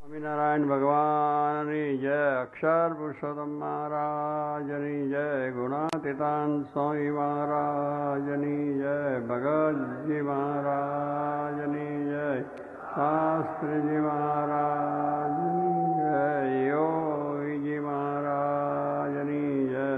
સ્વામિનારાયણ ભગવાનની જય, અક્ષર પુરુષોત્તમ મહારાજની જય, ગુણાતીતાન સ્વામી મહારાજની જય, ભગતજી મહારાજની જય, શાસ્ત્રીજી મહારાજની જય, યોગીજી મહારાજની જય.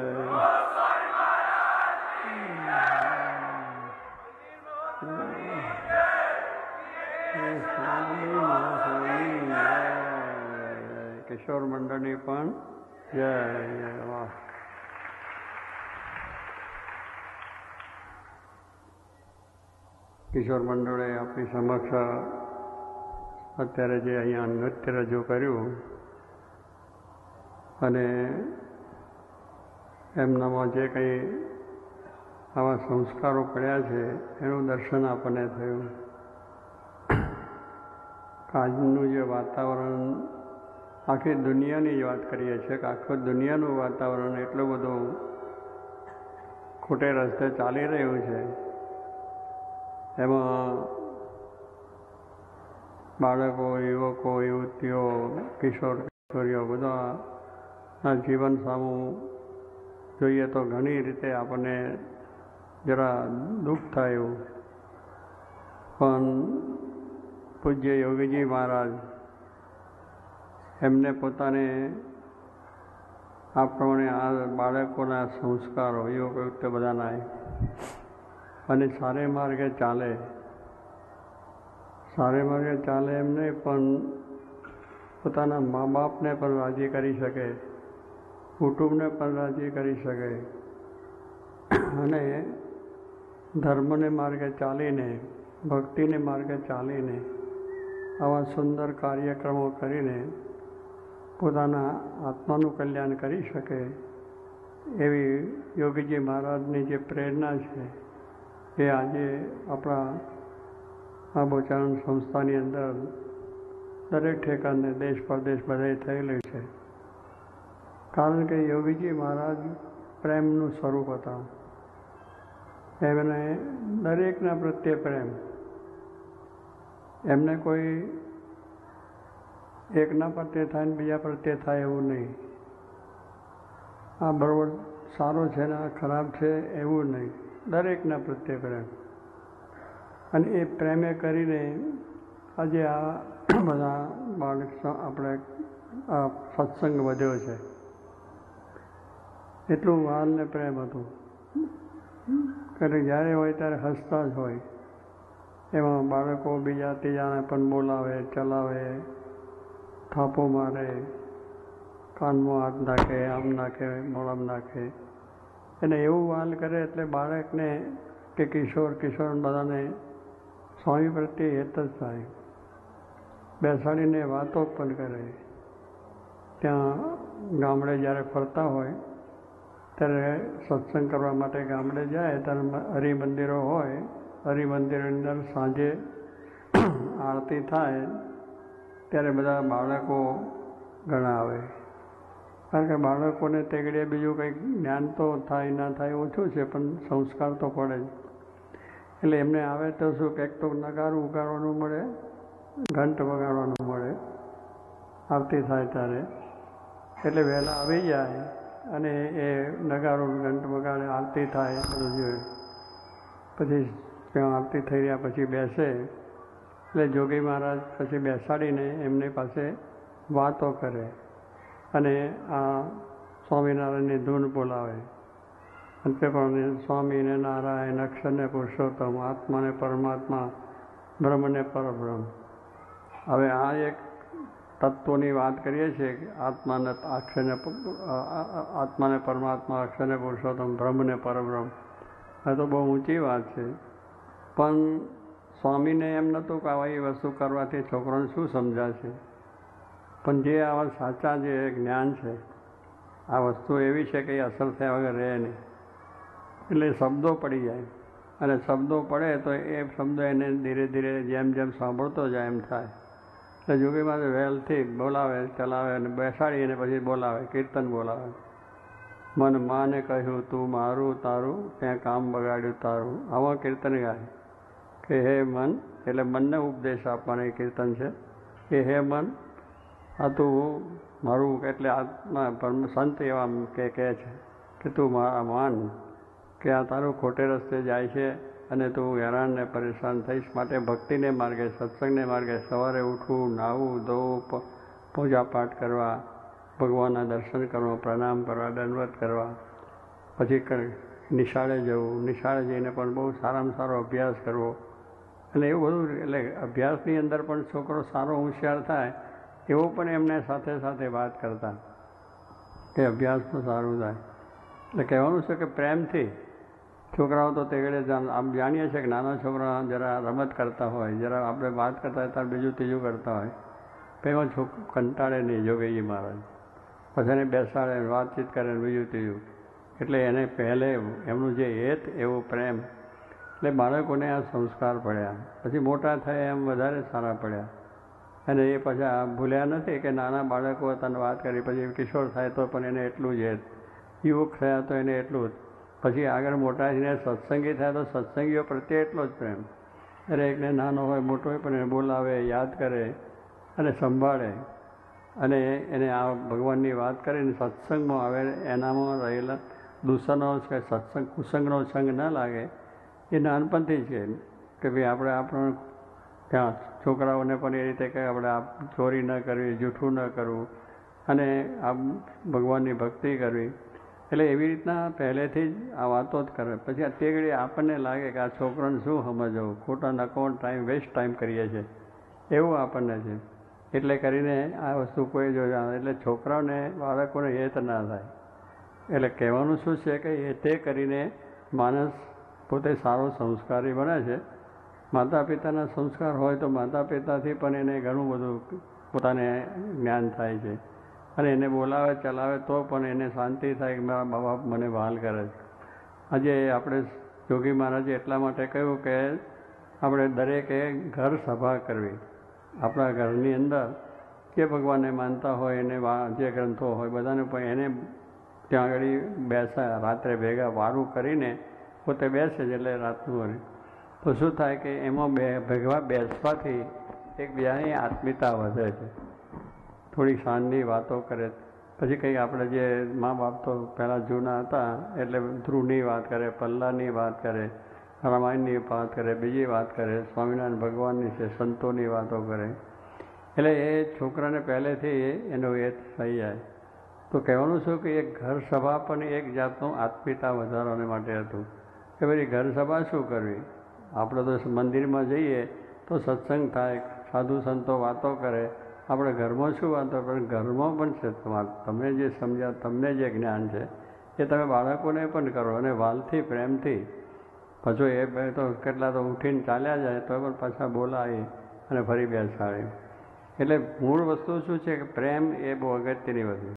કિશોર મંડળની પણ જય. વાહ. કિશોર મંડળે આપણી સમક્ષ અત્યારે જે અહીંયા નૃત્ય રજૂ કર્યું અને એમનામાં જે કંઈ આવા સંસ્કારો પડ્યા છે એનું દર્શન આપણને થયું. આજનું જે વાતાવરણ, આખી દુનિયાની જ વાત કરીએ છીએ કે આખું દુનિયાનું વાતાવરણ એટલું બધું ખોટે રસ્તે ચાલી રહ્યું છે. એમાં બાળકો, યુવકો, યુવતીઓ, કિશોર કિશોરીઓ બધાના જીવન સામું જોઈએ તો ઘણી રીતે આપણને જરા દુઃખ થયું. પણ પૂજ્ય યોગીજી મહારાજ એમને પોતાને આ પ્રમાણે આ બાળકોના સંસ્કારો યુવક બધાના અને સારે માર્ગે ચાલે એમને પણ પોતાના મા બાપને પણ રાજી કરી શકે, કુટુંબને પણ રાજી કરી શકે અને ધર્મને માર્ગે ચાલીને, ભક્તિને માર્ગે ચાલીને આવા સુંદર કાર્યક્રમો કરીને પોતાના આત્માનું કલ્યાણ કરી શકે એવી યોગીજી મહારાજની જે પ્રેરણા છે એ આજે આપણા આ બોચારણ સંસ્થાની અંદર દરેક ઠેકાને દેશ પરદેશ બધે થયેલું છે. કારણ કે યોગીજી મહારાજ પ્રેમનું સ્વરૂપ હતા. એમને દરેકના પ્રત્યે પ્રેમ. એમને કોઈ એકના પ્રત્યે થાય ને બીજા પ્રત્યે થાય એવું નહીં. આ બરાબર સારો છે ને આ ખરાબ છે એવું નહીં. દરેકના પ્રત્યે પ્રેમ. અને એ પ્રેમે કરીને આજે આ બધા બાળક આપણે આ સત્સંગ વધ્યો છે. એટલું વાલ ને પ્રેમ હતું કે જ્યારે હોય ત્યારે હસતા જ હોય. એમાં બાળકો બીજા ત્રીજાને પણ બોલાવે, ચલાવે, થાપો મારે, કાનમાં હાથ નાખે, આમ નાખે, મોઢામાં નાખે. એને એવું વાલ કરે એટલે બાળકને કે કિશોર બધાને સ્વામી પ્રત્યે હેત જ થાય. બેસાડીને વાતો પણ કરે. ત્યાં ગામડે જ્યારે ફરતા હોય ત્યારે સત્સંગ કરવા માટે ગામડે જાય ત્યારે હરિમંદિરો હોય, હરિમંદિરની અંદર સાંજે આરતી થાય ત્યારે બધા બાળકો ઘણા આવે. કારણ કે બાળકોને તેગડે બીજું કંઈક જ્ઞાન તો થાય ના થાય ઓછું છે, પણ સંસ્કાર તો પડે જ. એટલે એમને આવે તો શું કંઈક તો નગારું ઉગાડવાનું મળે, ઘંટ વગાડવાનું મળે આરતી થાય ત્યારે. એટલે વહેલા આવી જાય અને એ નગારું ઘંટ વગાડે, આરતી થાય બધું જોઈએ. પછી ત્યાં આરતી થઈ રહ્યા પછી બેસે એટલે જોગી મહારાજ પછી બેસાડીને એમની પાસે વાતો કરે અને આ સ્વામિનારાયણની ધૂન બોલાવે. અને તે પણ સ્વામીને નારાયણ, અક્ષરને પુરુષોત્તમ, આત્માને પરમાત્મા, બ્રહ્મને પરબ્રહ્મ. હવે આ એક તત્વની વાત કરીએ છીએ કે આત્માને પરમાત્મા, અક્ષરને પુરુષોત્તમ, બ્રહ્મને પરબ્રહ્મ. આ તો બહુ ઊંચી વાત છે. પણ સ્વામીને એમ નહોતું કે આવા એ વસ્તુ કરવાથી છોકરાને શું સમજાશે. પણ જે આવા સાચા જે જ્ઞાન છે, આ વસ્તુ એવી છે કે એ અસર થયા વગર રહે નહીં. એટલે શબ્દો પડી જાય અને શબ્દો પડે તો એ શબ્દો એને ધીરે ધીરે જેમ જેમ સાંભળતો જાય એમ થાય. એટલે જોગીમાં વહેલથી બોલાવે, ચલાવે અને બેસાડી અને પછી બોલાવે, કીર્તન બોલાવે. મન માને કહ્યું તું મારું તારું, ત્યાં કામ બગાડ્યું તારું. આવા કીર્તન ગાય કે હે મન, એટલે મનને ઉપદેશ આપવાનો એ કીર્તન છે કે હે મન આ તું મારું એટલે આત્મા પરમ સંત એવા કહે છે કે તું માન કે આ તારું ખોટે રસ્તે જાય છે અને તું હેરાન ને પરેશાન થઈશ, માટે ભક્તિને માર્ગે, સત્સંગને માર્ગે સવારે ઉઠવું, નાહવું, ધોવું, પૂજા પાઠ કરવા, ભગવાનના દર્શન કરવા, પ્રણામ કરવા, દંડવત કરવા, પછી નિશાળે જવું, નિશાળે જઈને પણ બહુ સારામાં સારો અભ્યાસ કરવો અને એવું બધું. એટલે અભ્યાસની અંદર પણ છોકરો સારો હોશિયાર થાય એવું પણ એમને સાથે સાથે વાત કરતા કે અભ્યાસમાં સારું થાય. એટલે કહેવાનું છે કે પ્રેમથી છોકરાઓ તો તે ઘડે આમ જાણીએ છીએ કે નાના છોકરા જરા રમત કરતા હોય, જરા આપણે વાત કરતા હોય ત્યારે બીજું ત્રીજું કરતા હોય, પેલો કંટાળે નહીં જોગીજી મહારાજ, પછી એને બેસાડે, વાતચીત કરે બીજું ત્રીજું. એટલે એને પહેલે એમનું જે હેત એવું પ્રેમ, એટલે બાળકોને આ સંસ્કાર પડ્યા, પછી મોટા થયા એમ વધારે સારા પડ્યા. અને એ પછી આ ભૂલ્યા નથી કે નાના બાળકો તને વાત કરી, પછી કિશોર થાય તો પણ એને એટલું જ હેત, યુવક થયા તો એને એટલું જ, પછી આગળ મોટા થઈને સત્સંગી થયા તો સત્સંગીઓ પ્રત્યે એટલો જ પ્રેમ. દરેકને નાનો હોય મોટો હોય પણ એને બોલાવે, યાદ કરે અને સંભાળે અને એને આ ભગવાનની વાત કરીને સત્સંગમાં આવે, એનામાં રહેલા દૂષણો કે સત્સંગ કુસંગનો સંગ ન લાગે. એ નાનપણથી છે કે ભાઈ આપણે આપણો ત્યાં છોકરાઓને પણ એ રીતે કે આપણે આ ચોરી ન કરવી, જૂઠું ન કરવું અને આ ભગવાનની ભક્તિ કરવી. એટલે એવી રીતના પહેલેથી જ આ વાતો જ કરે. પછી આ તે ઘડી આપણને લાગે કે આ છોકરાને શું સમજવું, ખોટા નકો ટાઈમ વેસ્ટ ટાઈમ કરીએ છીએ એવું આપણને છે. એટલે કરીને આ વસ્તુ કોઈ જો એટલે છોકરાઓને બાળકોને હેત ના થાય. એટલે કહેવાનું શું છે કે એ તે કરીને માણસ પોતે સારો સંસ્કારી બને છે. માતા પિતાના સંસ્કાર હોય તો માતા પિતાથી પણ એને ઘણું બધું પોતાને જ્ઞાન થાય છે અને એને બોલાવે ચલાવે તો પણ એને શાંતિ થાય કે મારા મા બાપ મને વહાલ કરે છે. આજે આપણે યોગી મહારાજે એટલા માટે કહ્યું કે આપણે દરેકે ઘર સભા કરવી. આપણા ઘરની અંદર જે ભગવાનને માનતા હોય એને જે ગ્રંથો હોય બધાને પણ એને ત્યાં આગળ બેસા રાત્રે ભેગા વારું કરીને પોતે બેસે છે. એટલે રાતનું તો શું થાય કે એમાં ભેગા બેસવાથી એકબીજાની આત્મીયતા વધે છે. થોડી શાનની વાતો કરે, પછી કંઈ આપણે જે મા બાપ તો પહેલાં જૂના હતા એટલે ધ્રુવની વાત કરે, પલ્લાની વાત કરે, રામાયણની વાત કરે, બીજી વાત કરે, સ્વામિનારાયણ ભગવાનની છે, સંતોની વાતો કરે. એટલે એ છોકરાને પહેલેથી એનો એ થઈ જાય. તો કહેવાનું શું કે એક ઘર સભા પણ એક જાતનું આત્મીયતા વધારવાને માટે હતું કે ભાઈ ઘર સભા શું કરવી. આપણે તો મંદિરમાં જઈએ તો સત્સંગ થાય, સાધુ સંતો વાતો કરે, આપણે ઘરમાં શું વાતો, પણ ઘરમાં પણ છે તમને જે સમજ્યા, તમને જે જ્ઞાન છે એ તમે બાળકોને પણ કરો અને વાલથી પ્રેમથી. પાછું એ તો કેટલા તો ઉઠીને ચાલ્યા જાય તો પણ પાછા બોલાવી અને ફરી બેસાડે. એટલે મૂળ વસ્તુ શું છે કે પ્રેમ એ બહુ અગત્યની વસ્તુ.